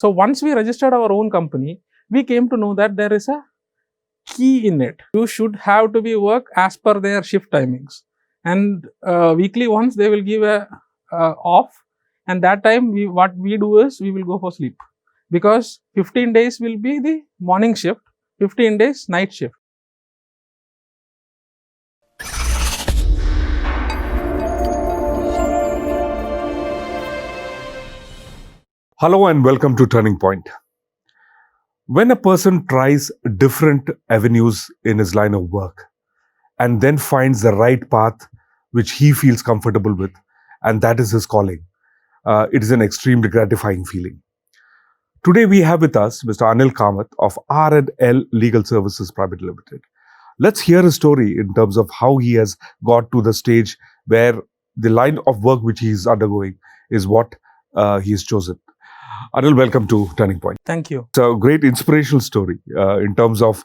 So once we registered our own company, we came to know that there is a key in it. You should have to be work as per their shift timings, and weekly once they will give a off, and that time what we do is we will go for sleep, because 15 days will be the morning shift, 15 days night shift. Hello and welcome to Turning Point. When a person tries different avenues in his line of work and then finds the right path which he feels comfortable with, and that is his calling, it is an extremely gratifying feeling. Today we have with us Mr. Anil Kamath of R&L Legal Services Private Limited. Let's hear his story in terms of how he has got to the stage where the line of work which he is undergoing is what he has chosen. Anil, welcome to Turning Point. Thank you. It's a great inspirational story in terms of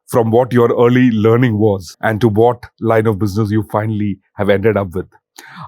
from what your early learning was and to what line of business you finally have ended up with.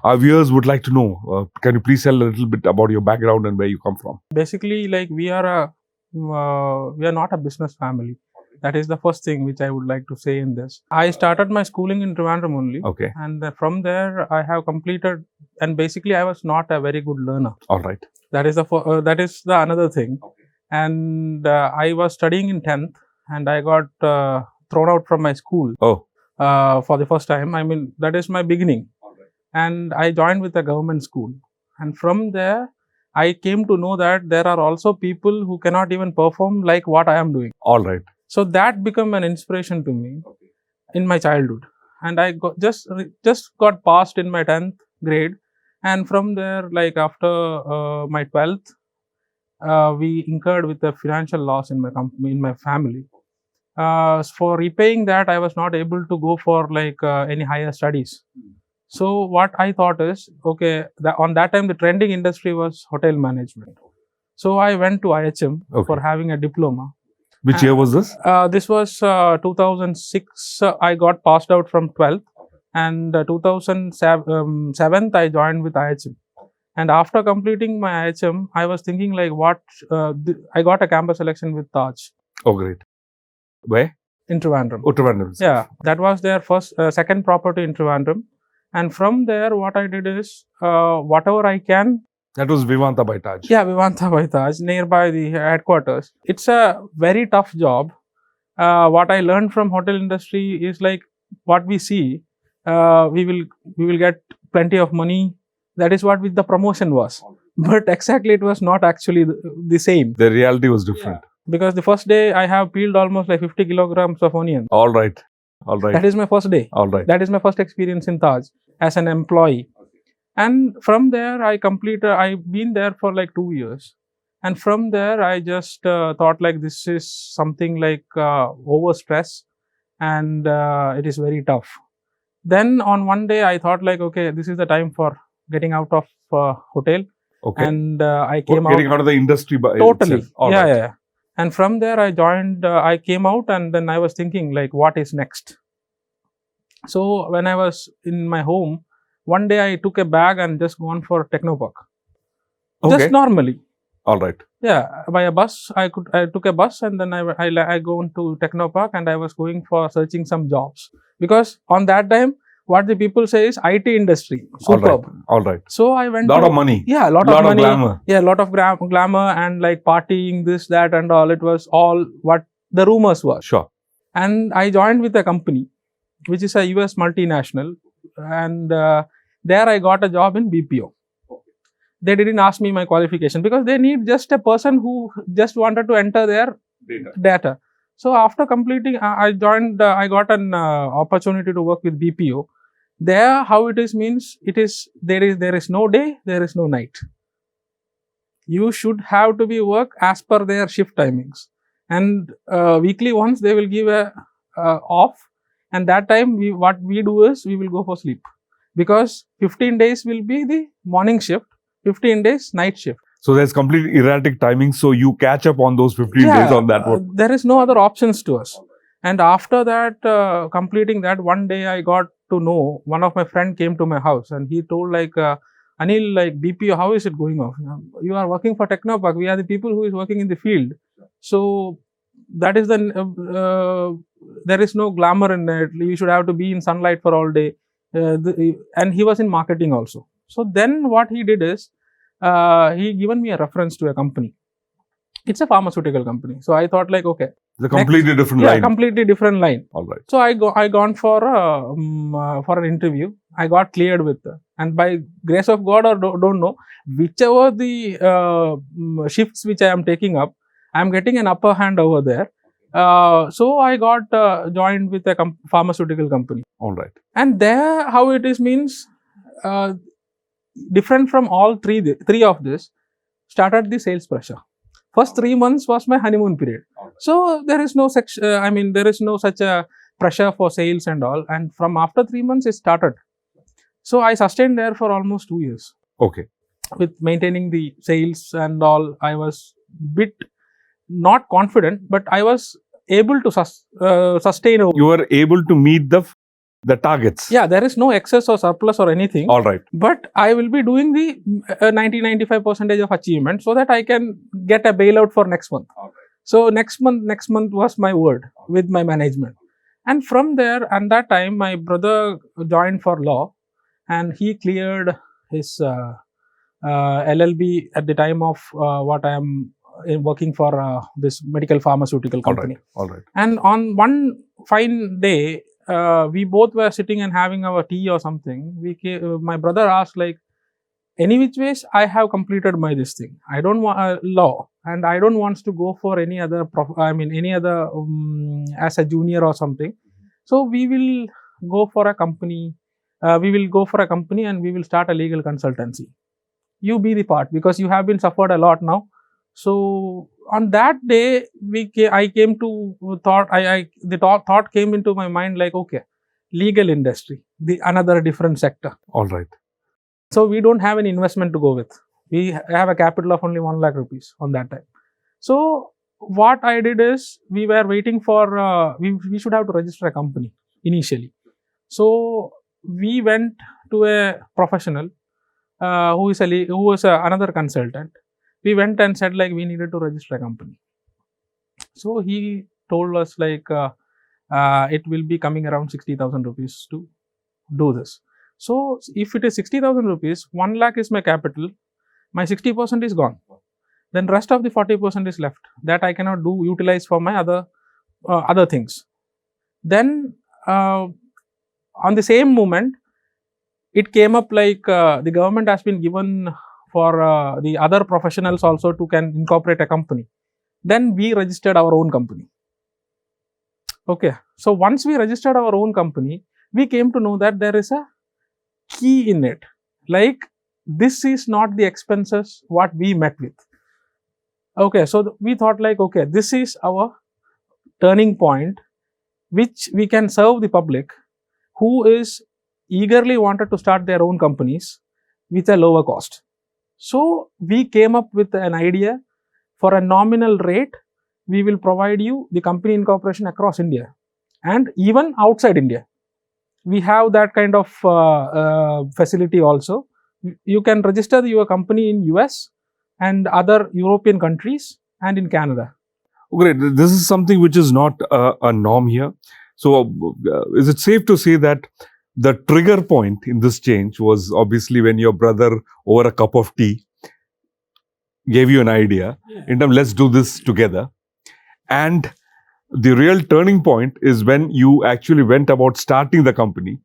Our viewers would like to know, can you please tell a little bit about your background and where you come from? Basically, like we are not a business family. That is the first thing which I would like to say in this. I started my schooling in Trivandrum only. Okay. And from there I have completed, and basically I was not a very good learner. All right. That is the another thing. Okay. And I was studying in 10th and I got thrown out from my school. Oh. For the first time. I mean, that is my beginning. Okay. And I joined with a government school. And from there, I came to know that there are also people who cannot even perform like what I am doing. All right. So that became an inspiration to me in my childhood. And I just got passed in my 10th grade. And from there, like after my 12th, we incurred with the financial loss in my family. For repaying that, I was not able to go for like any higher studies. So what I thought is, okay, on that time the trending industry was hotel management. So I went to IHM for having a diploma. Which year was this? This was 2006. I got passed out from 12th, and 2007 I joined with IHM. And after completing my IHM, I was thinking like I got a campus selection with Taj. Oh, great. Where? In Trivandrum. Oh, Trivandrum. Yeah, that was their second property in Trivandrum. And from there, what I did is, whatever I can. That was Vivanta by Taj. Yeah, Vivanta by Taj, nearby the headquarters. It's a very tough job. What I learned from hotel industry is like what we see. We will get plenty of money. That is what the promotion was. But exactly, it was not actually the same. The reality was different. Yeah. Because the first day I have peeled almost like 50 kilograms of onion. All right. All right. That is my first day. All right. That is my first experience in Taj as an employee. And from there, I've been there for like 2 years. And from there, I just thought like this is something like over stress, and it is very tough. Then on one day, I thought like, okay, this is the time for getting out of hotel. Okay. And I came Getting out of the industry by totally. Itself. Yeah. And from there, I joined, I came out, and then I was thinking like, what is next? So when I was in my home, one day I took a bag and just gone for Technopark. Okay. Just normally. All right. Yeah, by a bus. I took a bus, and then I go into Technopark, and I was going for searching some jobs, because on that time what the people say is IT industry, superb. All right. So I went. Lot of money. Yeah, lot of money. Glamour. Yeah, lot of glamour and like partying, this, that, and all. It was all what the rumors were. Sure. And I joined with a company, which is a US multinational, and there I got a job in BPO. They didn't ask me my qualification because they need just a person who just wanted to enter their data. So after completing, I joined. I got an opportunity to work with BPO. There, how it is means there is no day, there is no night. You should have to be work as per their shift timings, and weekly once they will give a off, and that time what we do is we will go for sleep, because 15 days will be the morning shift, 15 days night shift. So there's completely erratic timing. So you catch up on those 15 days on that one. There is no other options to us. And after that, completing that, one day I got to know, one of my friend came to my house and he told like, Anil, like BPO, how is it going off? You are working for Technopark. We are the people who is working in the field. So that is there is no glamour in it. You should have to be in sunlight for all day. And he was in marketing also. So then what he did is, he given me a reference to a company. It's a pharmaceutical company. So I thought like, okay. It's a completely different Yeah, line. completely different line. All right. So I gone for an interview. I got cleared with, and by grace of God or don't know, whichever the shifts which I am taking up, I am getting an upper hand over there. So I got joined with a pharmaceutical company. All right. And there, how it is means, different from all three of this, started the sales pressure. First 3 months was my honeymoon period. So there is no there is no such a pressure for sales and all. And from after 3 months, it started. So I sustained there for almost 2 years. Okay. With maintaining the sales and all. I was bit not confident, but I was able to sustain. You were able to meet the targets. Yeah, there is no excess or surplus or anything. All right. But I will be doing the 90-95% of achievement so that I can get a bailout for next month. All right. So next month was my word with my management. And from there, and that time, my brother joined for law, and he cleared his LLB at the time of what I am working for this medical pharmaceutical company. All right. And on one fine day, we both were sitting and having our tea or something. My brother asked like, any which ways, I have completed my this thing. I don't want law, and I don't want to go for any other as a junior or something. So we will go for a company. We will go for a company and we will start a legal consultancy. You be the part, because you have been suffered a lot now. So on that day, I came to thought. The thought came into my mind like, okay, legal industry, another different sector. All right. So we don't have any investment to go with. We have a capital of only 1 lakh rupees on that time. So what I did is, we were waiting for we should have to register a company initially. So we went to a professional who is another consultant. We went and said like, we needed to register a company. So he told us like, it will be coming around 60,000 rupees to do this. So if it is 60,000 rupees, 1 lakh is my capital, my 60% is gone. Then rest of the 40% is left that I cannot utilize for my other things. Then on the same moment, it came up like the government has been given for the other professionals also to can incorporate a company. Then we registered our own company. Okay. So once we registered our own company, we came to know that there is a key in it. Like, this is not the expenses what we met with. Okay. So we thought like, okay, this is our turning point, which we can serve the public who is eagerly wanted to start their own companies with a lower cost. So we came up with an idea. For a nominal rate, we will provide you the company incorporation across India and even outside India. We have that kind of facility also. You can register your company in US and other European countries and in Canada. Great. This is something which is not a norm here. So is it safe to say that the trigger point in this change was obviously when your brother, over a cup of tea, gave you an idea in terms, let's do this together. And the real turning point is when you actually went about starting the company,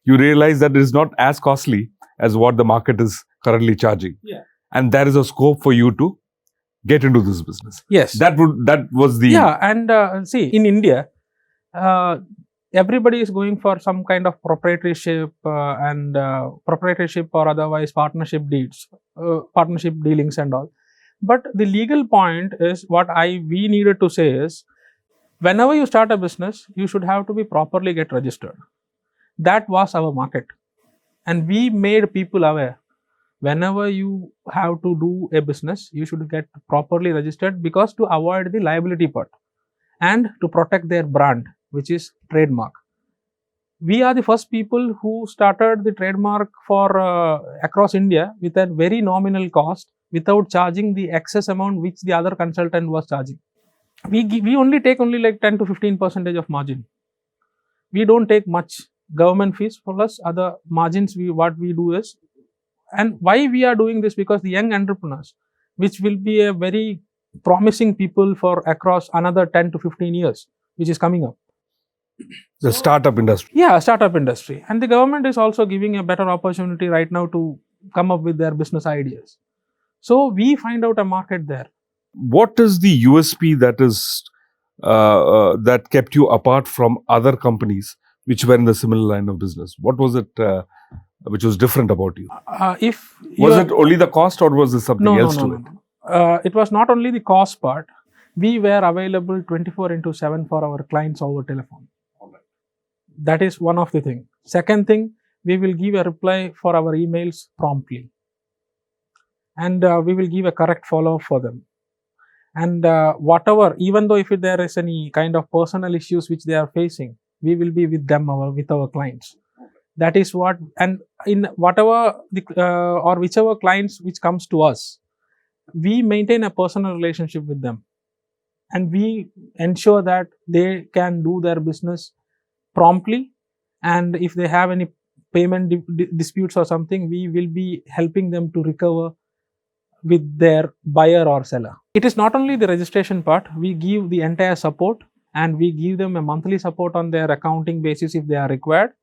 you realize that it is not as costly as what the market is currently charging. Yeah. And there is a scope for you to get into this business. Yes. That was the... Yeah. And see, in India, everybody is going for some kind of proprietorship proprietorship or otherwise partnership dealings and all. But the legal point is what we needed to say is, whenever you start a business, you should have to be properly get registered. That was our market. And we made people aware. Whenever you have to do a business, you should get properly registered, because to avoid the liability part and to protect their brand, which is trademark. We are the first people who started the trademark for across India with a very nominal cost without charging the excess amount which the other consultant was charging. We only take only like 10 to 15% of margin. We don't take much government fees plus other margins. What we do is, and why we are doing this, because the young entrepreneurs, which will be a very promising people for across another 10 to 15 years, which is coming up. The startup industry. Yeah, startup industry. And the government is also giving a better opportunity right now to come up with their business ideas. So we find out a market there. What is the USP that kept you apart from other companies which were in the similar line of business? What was it which was different about you? Was it only the cost, or was there something else to it? It was not only the cost part. We were available 24/7 for our clients over telephone. That is one of the thing. Second thing, we will give a reply for our emails promptly, and we will give a correct follow-up for them. And whatever, even though if there is any kind of personal issues which they are facing, we will be with them, with our clients. That is what, and in whatever or whichever clients which comes to us, we maintain a personal relationship with them, and we ensure that they can do their business promptly, and if they have any payment disputes or something, we will be helping them to recover with their buyer or seller. It is not only the registration part, we give the entire support, and we give them a monthly support on their accounting basis if they are required,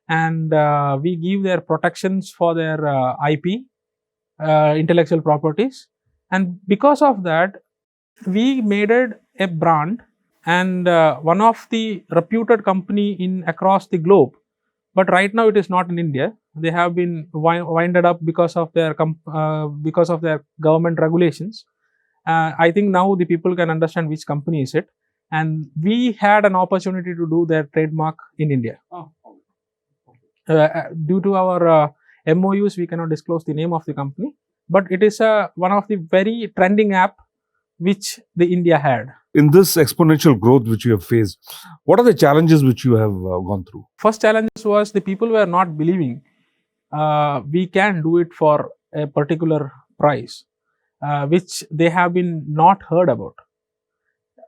and we give their protections for their IP, intellectual properties. And because of that, we made it a brand, and one of the reputed company in across the globe. But right now it is not in India. They have been winded up because of their government regulations. I think now the people can understand which company is it, and we had an opportunity to do their trademark in India. Due to our MOUs, we cannot disclose the name of the company, but it is one of the very trending app which the India had. In this exponential growth which you have faced, what are the challenges which you have gone through? First challenge was the people were not believing we can do it for a particular price, which they have been not heard about.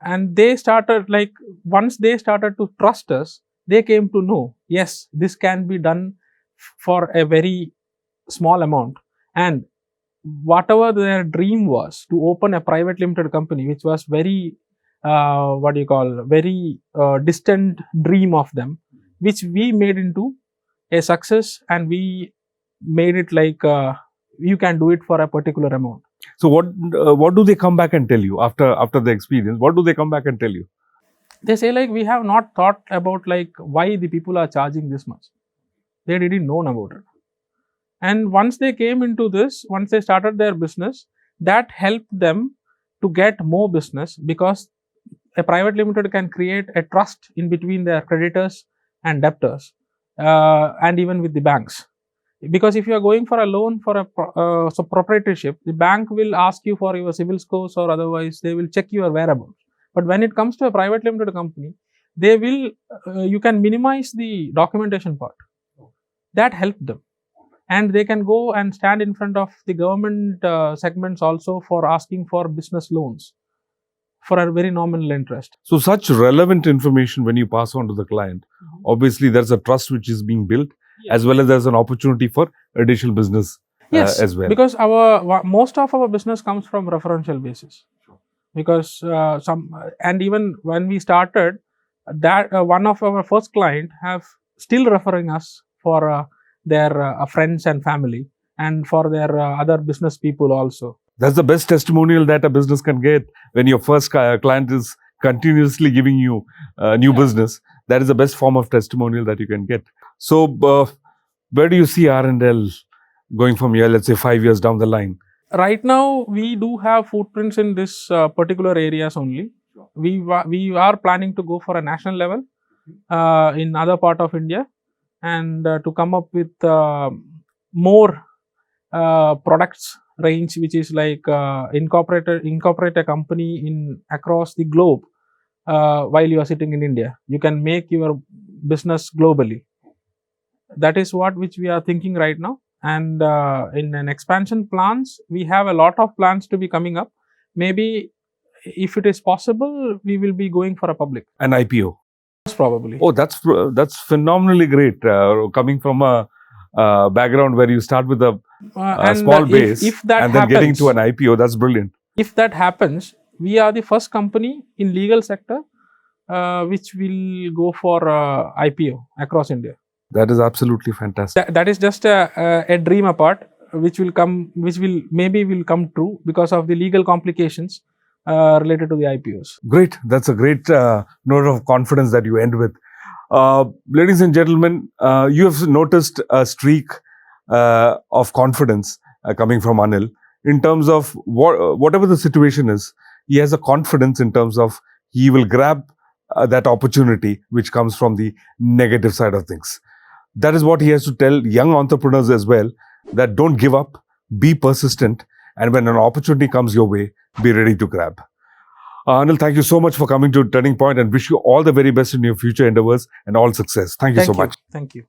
And they started, like, once they started to trust us, they came to know, yes, this can be done for a very small amount. And whatever their dream was to open a private limited company, which was very very distant dream of them, which we made into a success, and we made it like you can do it for a particular amount. So what do they come back and tell you after the experience? What do they come back and tell you? They say, like, we have not thought about like why the people are charging this much. They didn't know about it. And once they came into this, once they started their business, that helped them to get more business, because a private limited can create a trust in between their creditors and debtors, and even with the banks. Because if you are going for a loan for a proprietorship, the bank will ask you for your CIBIL scores, or otherwise they will check your whereabouts. But when it comes to a private limited company, they will you can minimize the documentation part. That helped them, and they can go and stand in front of the government segments also for asking for business loans for a very nominal interest. So such relevant information when you pass on to the client, obviously there's a trust which is being built, as well as there's an opportunity for additional business as well. Because most of our business comes from referential basis. Because and even when we started, that one of our first client have still referring us for their friends and family, and for their other business people also. That's the best testimonial that a business can get when your first client is continuously giving you new business. That is the best form of testimonial that you can get. So, where do you see R&L going from here, let's say 5 years down the line? Right now, we do have footprints in this particular areas only. We are planning to go for a national level in other part of India, and to come up with more products range, which is like incorporate a company in across the globe while you are sitting in India. You can make your business globally. That is what which we are thinking right now. And in an expansion plans, we have a lot of plans to be coming up. Maybe if it is possible, we will be going for a public, An IPO. most probably. Oh, that's phenomenally great. Coming from a background where you start with a And, small base if that and then happens, getting to an IPO, that's brilliant. if that happens, we are the first company in legal sector which will go for IPO across India. That is absolutely fantastic. That is just a dream apart, which will come, which will maybe will come true because of the legal complications related to the IPOs. Great. That's a great note of confidence that you end with. Ladies and gentlemen, you have noticed a streak of confidence coming from Anil in terms of whatever the situation is. He has a confidence in terms of he will grab that opportunity which comes from the negative side of things. That is what he has to tell young entrepreneurs as well, that don't give up, be persistent, and when an opportunity comes your way, be ready to grab. Anil, thank you so much for coming to Turning Point and wish you all the very best in your future endeavors and all success. Thank you so much. Thank you.